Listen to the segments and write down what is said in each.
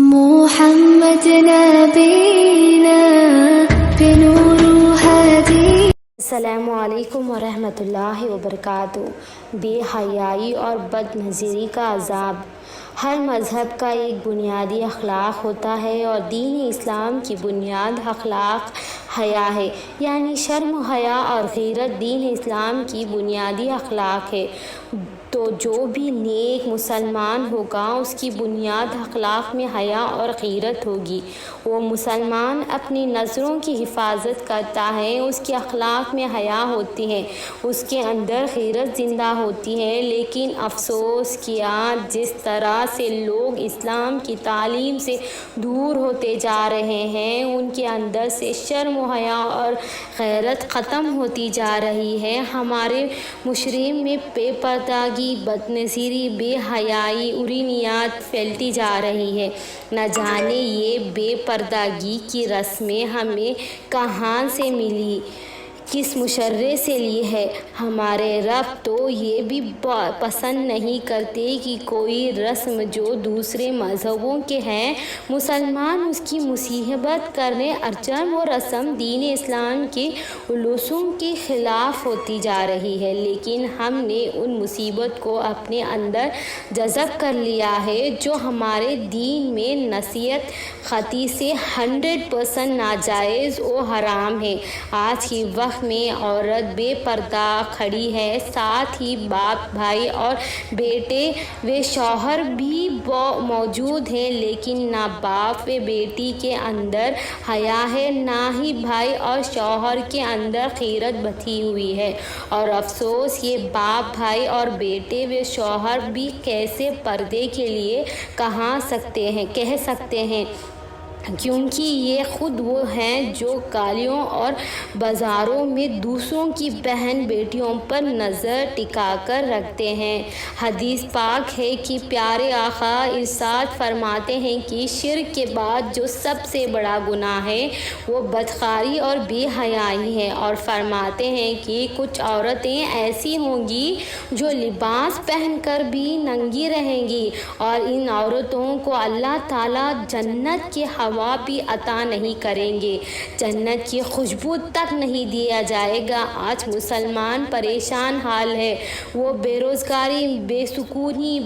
محمد نبینا بنور ہدی۔ السلام علیکم ورحمۃ اللہ وبرکاتہ۔ بے حیائی اور بد نظری کا عذاب۔ ہر مذہب کا ایک بنیادی اخلاق ہوتا ہے اور دین اسلام کی بنیاد اخلاق حیا ہے، یعنی شرم و حیا اور غیرت دین اسلام کی بنیادی اخلاق ہے۔ تو جو بھی نیک مسلمان ہوگا اس کی بنیاد اخلاق میں حیا اور غیرت ہوگی۔ وہ مسلمان اپنی نظروں کی حفاظت کرتا ہے، اس کے اخلاق میں حیا ہوتی ہے، اس کے اندر غیرت زندہ ہوتی ہے۔ لیکن افسوس کہ آج جس طرح سے لوگ اسلام کی تعلیم سے دور ہوتے جا رہے ہیں، ان کے اندر سے شرم و حیا اور غیرت ختم ہوتی جا رہی ہے۔ ہمارے معاشرے میں بے پردگی، بد نظری، بے حیائی، عریانیت پھیلتی جا رہی ہے۔ نہ جانے یہ بے پردگی کی رسمیں ہمیں کہاں سے ملی، کس مشرع سے لی ہے۔ ہمارے رب تو یہ بھی پسند نہیں کرتے کہ کوئی رسم جو دوسرے مذہبوں کے ہیں مسلمان اس کی مصیبت کریں۔ اگرچہ وہ رسم دین اسلام کے اصولوں کے خلاف ہوتی جا رہی ہے، لیکن ہم نے ان مصیبت کو اپنے اندر جذب کر لیا ہے جو ہمارے دین میں نصیحت خطی سے 100% ناجائز و حرام ہے۔ آج کے وقت میں عورت بے پردہ کھڑی ہے، ساتھ ہی باپ، بھائی اور بیٹے و شوہر بھی موجود ہیں، لیکن نہ باپ و بیٹی کے اندر حیا ہے، نہ ہی بھائی اور شوہر کے اندر غیرت بٹھی ہوئی ہے۔ اور افسوس یہ باپ، بھائی اور بیٹے و شوہر بھی کیسے پردے کے لیے کہہ سکتے ہیں، کیونکہ یہ خود وہ ہیں جو گلیوں اور بازاروں میں دوسروں کی بہن بیٹیوں پر نظر ٹکا کر رکھتے ہیں۔ حدیث پاک ہے کہ پیارے آقا ارشاد فرماتے ہیں کہ شرک کے بعد جو سب سے بڑا گناہ ہے وہ بدکاری اور بے حیائی ہے، اور فرماتے ہیں کہ کچھ عورتیں ایسی ہوں گی جو لباس پہن کر بھی ننگی رہیں گی، اور ان عورتوں کو اللہ تعالیٰ جنت کی ہوا بھی عطا نہیں کریں گے، جنت کی خوشبو تک نہیں دیا جائے گا۔ آج مسلمان پریشان حال ہے، وہ بے روزگاری، بے سکونی،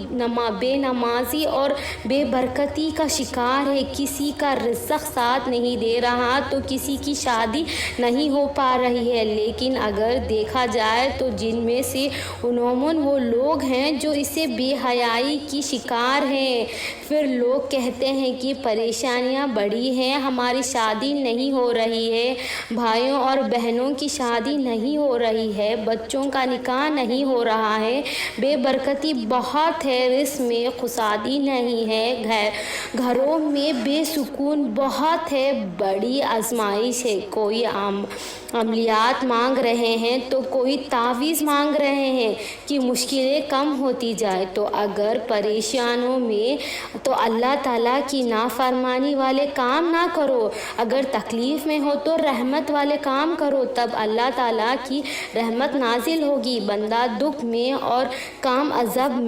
بے نمازی اور بے برکتی کا شکار ہے۔ کسی کا رزق ساتھ نہیں دے رہا تو کسی کی شادی نہیں ہو پا رہی ہے۔ لیکن اگر دیکھا جائے تو جن میں سے عموماً وہ لوگ ہیں جو اسے بے حیائی کی شکار ہیں۔ پھر لوگ کہتے ہیں کہ پریشانیاں بڑی ہیں، ہماری شادی نہیں ہو رہی ہے، بھائیوں اور بہنوں کی شادی نہیں ہو رہی ہے، بچوں کا نکاح نہیں ہو رہا ہے، بے برکتی بہت ہے، رزق میں کسادی نہیں ہے، گھروں میں بے سکون بہت ہے، بڑی آزمائش ہے۔ کوئی عملیات مانگ رہے ہیں تو کوئی تعویذ مانگ رہے ہیں کہ مشکلیں کم ہوتی جائے۔ تو اگر پریشانیوں میں تو اللہ تعالیٰ کی نافرمانی والے کام نہ کرو، اگر تکلیف میں ہو تو رحمت والے کام کرو، تب اللہ تعالیٰ کی رحمت نازل ہوگی۔ بندہ دکھ میں اور کم عذاب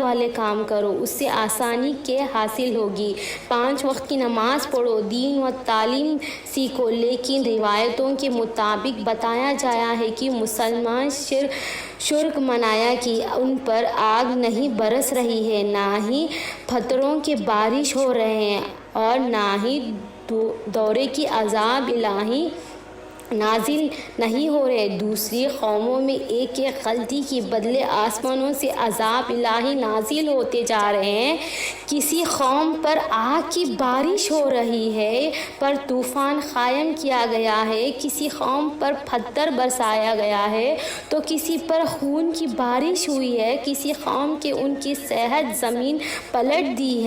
والے کام کرو، اس سے آسانی کے حاصل ہوگی۔ 5 وقت کی نماز پڑھو، دین و تعلیم سیکھو۔ لیکن روایتوں کے مطابق بتایا گیا ہے کہ مسلمان شرک منایا کہ ان پر آگ نہیں برس رہی ہے، نہ ہی پتھروں کی بارش ہو رہے ہیں، اور نہ ہی دورے کی عذاب الہی نازل نہیں ہو رہے۔ دوسری قوموں میں ایک غلطی کے بدلے آسمانوں سے عذاب الہی نازل ہوتے جا رہے ہیں۔ کسی قوم پر آگ کی بارش ہو رہی ہے، پر طوفان قائم کیا گیا ہے، کسی قوم پر پتھر برسایا گیا ہے تو کسی پر خون کی بارش ہوئی ہے، کسی قوم کے ان کی صحت زمین پلٹ دی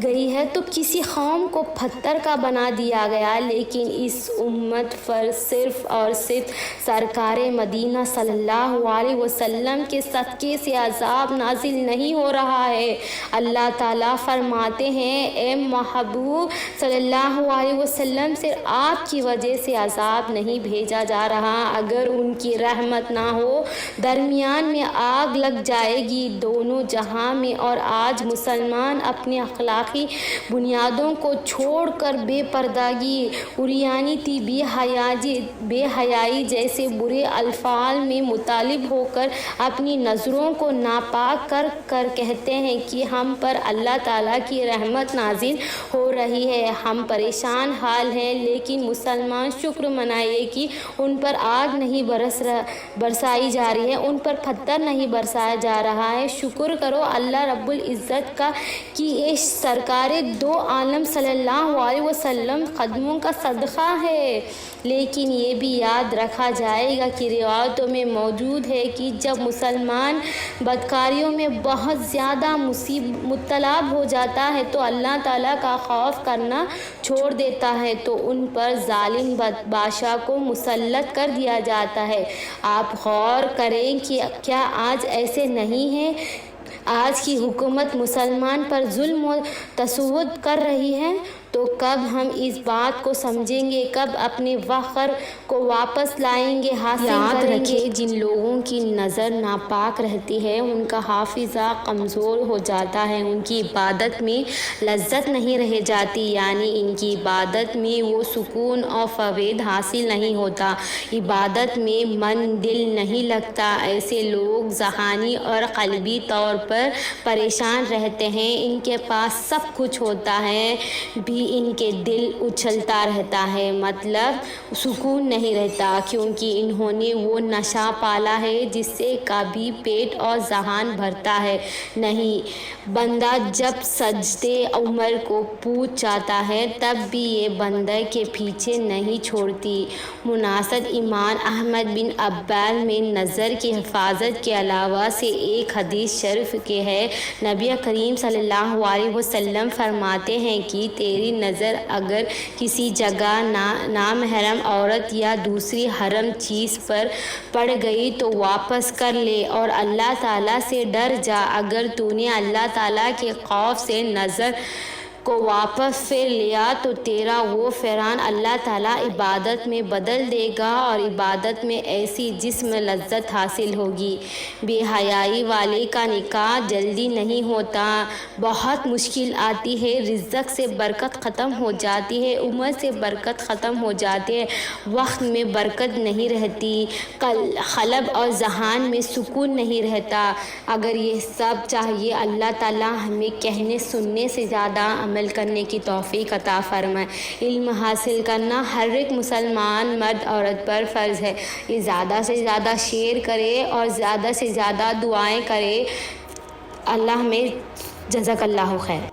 گئی ہے تو کسی قوم کو پتھر کا بنا دیا گیا۔ لیکن اس امت پر صرف اور صرف سرکار مدینہ صلی اللہ علیہ وسلم کے صدقے سے عذاب نازل نہیں ہو رہا ہے۔ اللہ تعالیٰ فرماتے ہیں اے محبوب صلی اللہ علیہ وسلم سے آپ کی وجہ سے عذاب نہیں بھیجا جا رہا، اگر ان کی رحمت نہ ہو درمیان میں آگ لگ جائے گی دونوں جہاں میں۔ اور آج مسلمان اپنے اخلاقی بنیادوں کو چھوڑ کر بے پردگی، عریانیتی، بے حیائی جیسے برے الفاظ میں مطلب ہو کر اپنی نظروں کو ناپاک کر کر کہتے ہیں کہ ہم پر اللہ تعالیٰ کی رحمت نازل ہو رہی ہے، ہم پریشان حال ہیں، لیکن مسلمان شکر منائے کہ ان پر آگ نہیں برسائی جا رہی ہے، ان پر پتھر نہیں برسایا جا رہا ہے۔ شکر کرو اللہ رب العزت کا کہ یہ سرکار دو عالم صلی اللہ علیہ وسلم قدموں کا صدقہ ہے۔ لیکن یہ بھی یاد رکھا جائے گا کہ روایتوں میں موجود ہے کہ جب مسلمان بدکاریوں میں بہت زیادہ مبتلا ہو جاتا ہے تو اللہ تعالیٰ کا خوف کرنا چھوڑ دیتا ہے تو ان پر ظالم بادشاہ کو مسلط کر دیا جاتا ہے۔ آپ غور کریں کہ کیا آج ایسے نہیں ہے؟ آج کی حکومت مسلمان پر ظلم و تشدد کر رہی ہے، تو کب ہم اس بات کو سمجھیں گے، کب اپنے وقار کو واپس لائیں گے، حاصل کریں گے؟ یاد رکھیں جن لوگوں کی نظر ناپاک رہتی ہے ان کا حافظہ کمزور ہو جاتا ہے، ان کی عبادت میں لذت نہیں رہ جاتی، یعنی ان کی عبادت میں وہ سکون اور فوائد حاصل نہیں ہوتا، عبادت میں من دل نہیں لگتا۔ ایسے لوگ ذہنی اور قلبی طور پر پریشان رہتے ہیں، ان کے پاس سب کچھ ہوتا ہے بھی ان کے دل اچھلتا رہتا ہے، مطلب سکون نہیں رہتا، کیونکہ انہوں نے وہ نشہ پالا ہے جس سے کبھی پیٹ اور ذہن بھرتا ہے نہیں۔ بندہ جب سجدے عمر کو پہنچ جاتا ہے تب بھی یہ بندے کے پیچھے نہیں چھوڑتی۔ مناسب امام احمد بن عبال میں نظر کی حفاظت کے علاوہ سے ایک حدیث شریف کے ہے، نبی کریم صلی اللہ علیہ وسلم فرماتے ہیں کہ تیری نظر اگر کسی جگہ نامحرم عورت یا دوسری حرام چیز پر پڑ گئی تو واپس کر لے اور اللہ تعالیٰ سے ڈر جا۔ اگر تو نے اللہ تعالیٰ کے خوف سے نظر کو واپس پھیر لیا تو تیرا وہ فران اللہ تعالیٰ عبادت میں بدل دے گا اور عبادت میں ایسی جسم لذت حاصل ہوگی۔ بے حیائی والے کا نکاح جلدی نہیں ہوتا، بہت مشکل آتی ہے، رزق سے برکت ختم ہو جاتی ہے، عمر سے برکت ختم ہو جاتی ہے، وقت میں برکت نہیں رہتی، قلب اور ذہن میں سکون نہیں رہتا۔ اگر یہ سب چاہیے اللہ تعالیٰ ہمیں کہنے سننے سے زیادہ عمل کرنے کی توفیق عطا فرمائے۔ علم حاصل کرنا ہر ایک مسلمان مرد عورت پر فرض ہے۔ یہ زیادہ سے زیادہ شیئر کرے اور زیادہ سے زیادہ دعائیں کرے۔ اللہ میں جزاک اللہ خیر۔